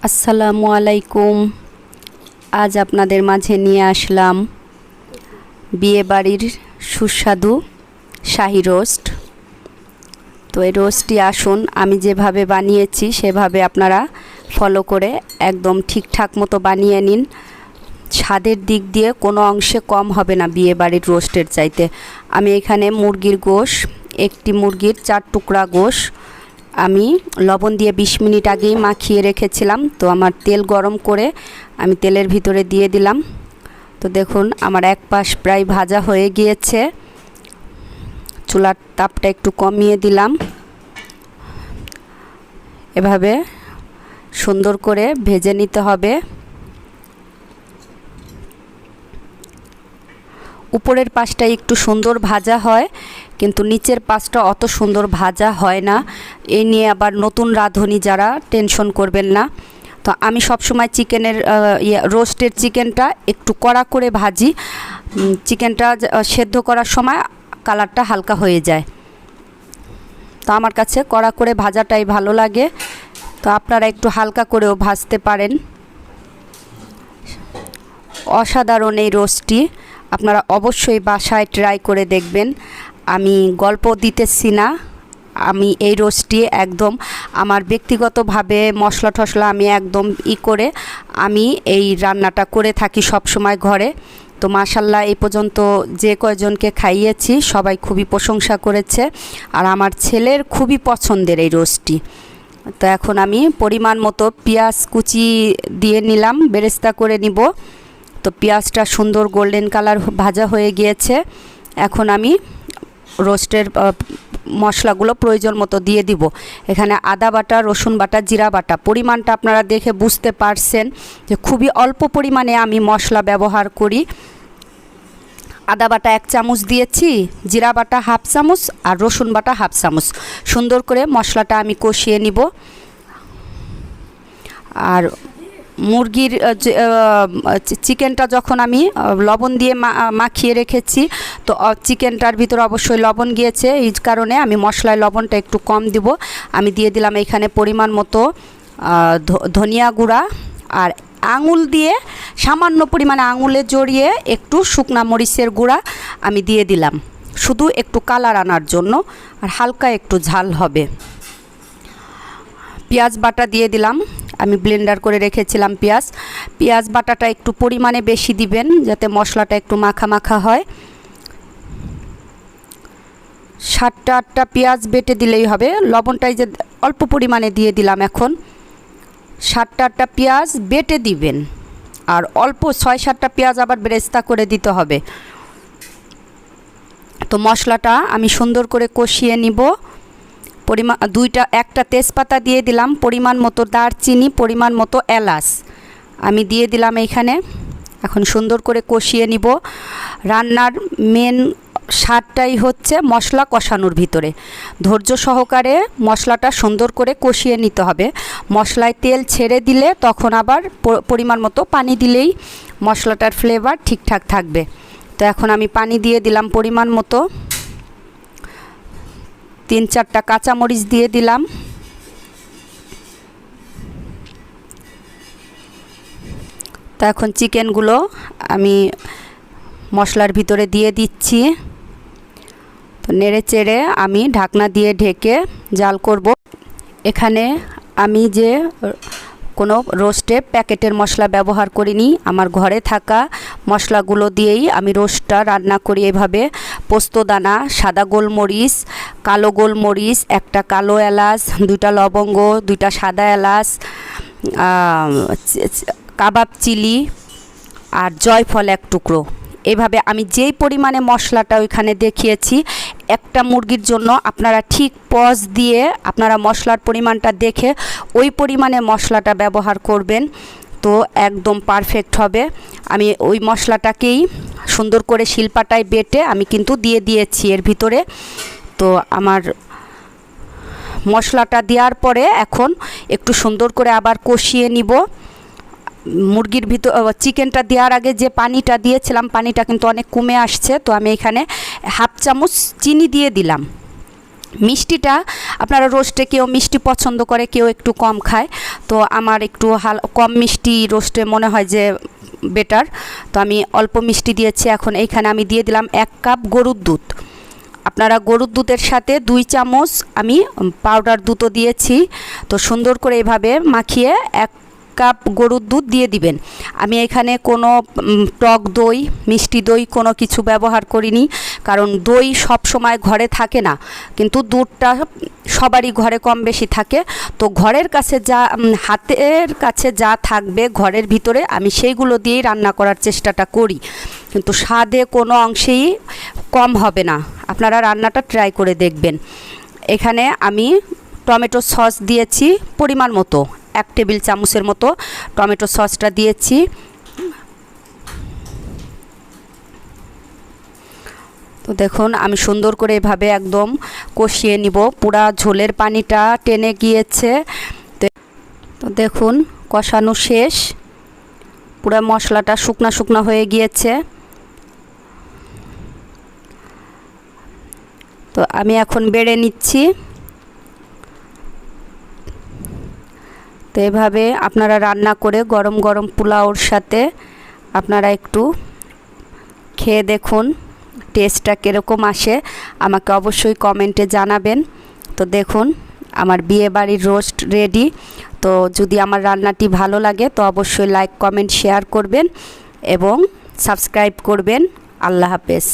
আসসালামু আলাইকুম। আজ আপনাদের মাঝে নিয়ে আসলাম বিয়ে বাড়ির সুস্বাদু শাহী রোস্ট। তো এই রোস্টটি আসুন আমি যেভাবে বানিয়েছি সেভাবে আপনারা ফলো করে একদম ঠিকঠাক মতো বানিয়ে নিন। স্বাদের দিক দিয়ে কোনো অংশে কম হবে না বিয়ে বাড়ির রোস্টের চাইতে। আমি এখানে মুরগির গোশ, একটি মুরগির 4 টুকরা গোশ আমি লবণ দিয়ে 20 মিনিট আগেই মাখিয়ে রেখেছিলাম। তো আমার তেল গরম করে আমি তেলের ভিতরে দিয়ে দিলাম। তো দেখুন আমার এক পাশ প্রায় ভাজা হয়ে গিয়েছে। চুলার তাপটা একটু কমিয়ে দিলাম। এভাবে সুন্দর করে ভেজে নিতে হবে। উপরের পাশটা একটু সুন্দর ভাজা হয়, কিন্তু নিচের পাশটা অত সুন্দর ভাজা হয় না। এই নিয়ে আবার নতুন রাঁধুনি যারা টেনশন করবেন না। তো আমি সবসময় চিকেনের রোস্টের চিকেনটা একটু কড়া করে ভাজি। চিকেনটা সেদ্ধ করার সময় কালারটা হালকা হয়ে যায়। তো আমার কাছে কড়া করে ভাজাটাই ভালো লাগে। তো আপনারা একটু হালকা করেও ভাজতে পারেন। অসাধারণ এই রোস্টটি আপনারা অবশ্যই বাসায় ট্রাই করে দেখবেন। আমি গল্প দিতেছি না, আমি এই রোস্টটি একদম আমার ব্যক্তিগতভাবে মশলা টশলা আমি একদম করে আমি এই রান্নাটা করে থাকি সব সময় ঘরে। তো মাশাল্লাহ এই পর্যন্ত যে কয়জনকে খাইয়েছি সবাই খুবই প্রশংসা করেছে, আর আমার ছেলের খুবই পছন্দের এই রোস্টটি। তো এখন আমি পরিমাণ মতো পেঁয়াজ কুচি দিয়ে নিলাম, বেরেস্তা করে নিব। তো পেঁয়াজটা সুন্দর গোল্ডেন কালার ভাজা হয়ে গিয়েছে। এখন আমি রোস্টের মশলাগুলো প্রয়োজন মতো দিয়ে দিব। এখানে আদা বাটা, রসুন বাটা, জিরা বাটা, পরিমাণটা আপনারা দেখে বুঝতে পারছেন যে খুবই অল্প পরিমাণে আমি মশলা ব্যবহার করি। আদা বাটা 1 চামচ দিয়েছি, জিরা বাটা 1/2 চামচ আর রসুন বাটা 1/2 চামচ। সুন্দর করে মশলাটা আমি কষিয়ে নিব। আর মুরগির চিকেনটা যখন আমি লবণ দিয়ে মাখিয়ে রেখেছি, তো চিকেনটার ভিতরে অবশ্যই লবণ গিয়েছে, এই কারণে আমি মশলায় লবণটা একটু কম দিব। আমি দিয়ে দিলাম এখানে পরিমাণ মতো ধনিয়া গুঁড়া, আর আঙুল দিয়ে সামান্য পরিমাণে আঙুলে জড়িয়ে একটু শুকনা মরিচের গুঁড়া আমি দিয়ে দিলাম, শুধু একটু কালার আনার জন্য, আর হালকা একটু ঝাল হবে। পেঁয়াজ বাটা দিয়ে দিলাম, আমি ব্লেন্ডার করে রেখেছিলাম পেঁয়াজ বাটাটা একটু পরিমাণে বেশি দিবেন যাতে মশলাটা একটু মাখা মাখা হয়। 7-8টা পেঁয়াজ বেটে দিলেই হবে। লবণটাই যে অল্প পরিমাণে দিয়ে দিলাম। এখন 7-8টা পেঁয়াজ বেটে দিবেন, আর অল্প 6-7টা পেঁয়াজ আবার বেরেস্তা করে দিতে হবে। তো মশলাটা আমি সুন্দর করে কষিয়ে নিব। একটা তেজপাতা দিয়ে দিলাম, পরিমাণ মতো দারচিনি, পরিমাণ মতো এলাচ আমি দিয়ে দিলাম এইখানে। এখন সুন্দর করে কষিয়ে নিব। রান্নার মেন স্বাদটাই হচ্ছে মশলা কষানোর ভিতরে। ধৈর্য সহকারে মশলাটা সুন্দর করে কষিয়ে নিতে হবে। মশলায় তেল ছেড়ে দিলে তখন আবার পরিমাণ মতো পানি দিলেই মশলাটার ফ্লেভার ঠিকঠাক থাকবে। তো এখন আমি পানি দিয়ে দিলাম পরিমাণ মতো। 3-4টা কাঁচামরিচ দিয়ে দিলাম। তো এখন চিকেনগুলো আমি মশলার ভিতরে দিয়ে দিচ্ছি। তো নেড়ে চেড়ে আমি ঢাকনা দিয়ে ঢেকে জাল করব। এখানে আমি যে কোনো রোস্টে প্যাকেটের মশলা ব্যবহার করিনি, আমার ঘরে থাকা মশলাগুলো দিয়েই আমি রোস্টটা রান্না করি। এভাবে পোস্তদানা, সাদা গোলমরিচ, কালো গোলমরিচ, একটা কালো এলাচ, 2টা লবঙ্গ, 2টা সাদা এলাচ, কাবাব চিলি আর জয়ফল 1 টুকরো। এভাবে আমি যেই পরিমাণে মশলাটা ওইখানে দেখিয়েছি, একটা মুরগির জন্য আপনারা ঠিক পজ দিয়ে আপনারা মশলার পরিমাণটা দেখে ওই পরিমাণে মশলাটা ব্যবহার করবেন, তো একদম পারফেক্ট হবে। আমি ওই মশলাটাকেই সুন্দর করে শিলপাটায় বেটে আমি কিন্তু দিয়ে দিয়েছি এর ভিতরে। তো আমার মশলাটা দেওয়ার পরে এখন একটু সুন্দর করে আবার কষিয়ে নিব। মুরগির ভিতর চিকেনটা দেওয়ার আগে যে পানিটা দিয়েছিলাম, পানিটা কিন্তু অনেক কমে আসছে। তো আমি এখানে 1/2 চামচ চিনি দিয়ে দিলাম। মিষ্টিটা আপনারা রোস্টে কেউ মিষ্টি পছন্দ করে, কেউ একটু কম খায়, তো আমার একটু কম মিষ্টি রোস্টে মনে হয় যে বেটার, তো আমি অল্প মিষ্টি দিয়েছি। এখন এইখানে আমি দিয়ে দিলাম 1 কাপ গরুর দুধ। আপনারা গরুর দুধের সাথে 2 চামচ আমি পাউডার দুধও দিয়েছি। তো সুন্দর করে এভাবে মাখিয়ে 1 কাপ গরুর দুধ দিয়ে দিবেন। আমি এখানে কোনো টক দই, মিষ্টি দই কোনো কিছু ব্যবহার করিনি, কারণ দই সব সময় ঘরে থাকে না, কিন্তু দুধটা সবারই ঘরে কম বেশি থাকে। তো ঘরের কাছে যা হাতের কাছে যা থাকবে ঘরের ভিতরে, আমি সেইগুলো দিয়েই রান্না করার চেষ্টাটা করি, কিন্তু স্বাদে কোনো অংশেই কম হবে না। আপনারা রান্নাটা ট্রাই করে দেখবেন। এখানে আমি টমেটো সস দিয়েছি পরিমাণ মতো, 1 টেবিল চামচের মতো টমেটো সসটা দিয়েছি। তো দেখুন আমি সুন্দর করে এভাবে একদম কষিয়ে নিব, পুরা ঝোলের পানিটা টেনে গিয়েছে। তো দেখুন কষানো শেষ, পুরো মশলাটা শুকনা শুকনা হয়ে গিয়েছে। তো আমি এখন বেড়ে নিচ্ছি। তো এভাবে আপনারা রান্না করে গরম গরম পোলাওর সাথে আপনারা একটু খেয়ে দেখুন, টেস্টটা কীরকম আসে আমাকে অবশ্যই কমেন্টে জানাবেন। তো দেখুন আমার বিয়ে বাড়ির রোস্ট রেডি। তো যদি আমার রান্নাটি ভালো লাগে তো অবশ্যই লাইক, কমেন্ট, শেয়ার করবেন এবং সাবস্ক্রাইব করবেন। আল্লাহ হাফেজ।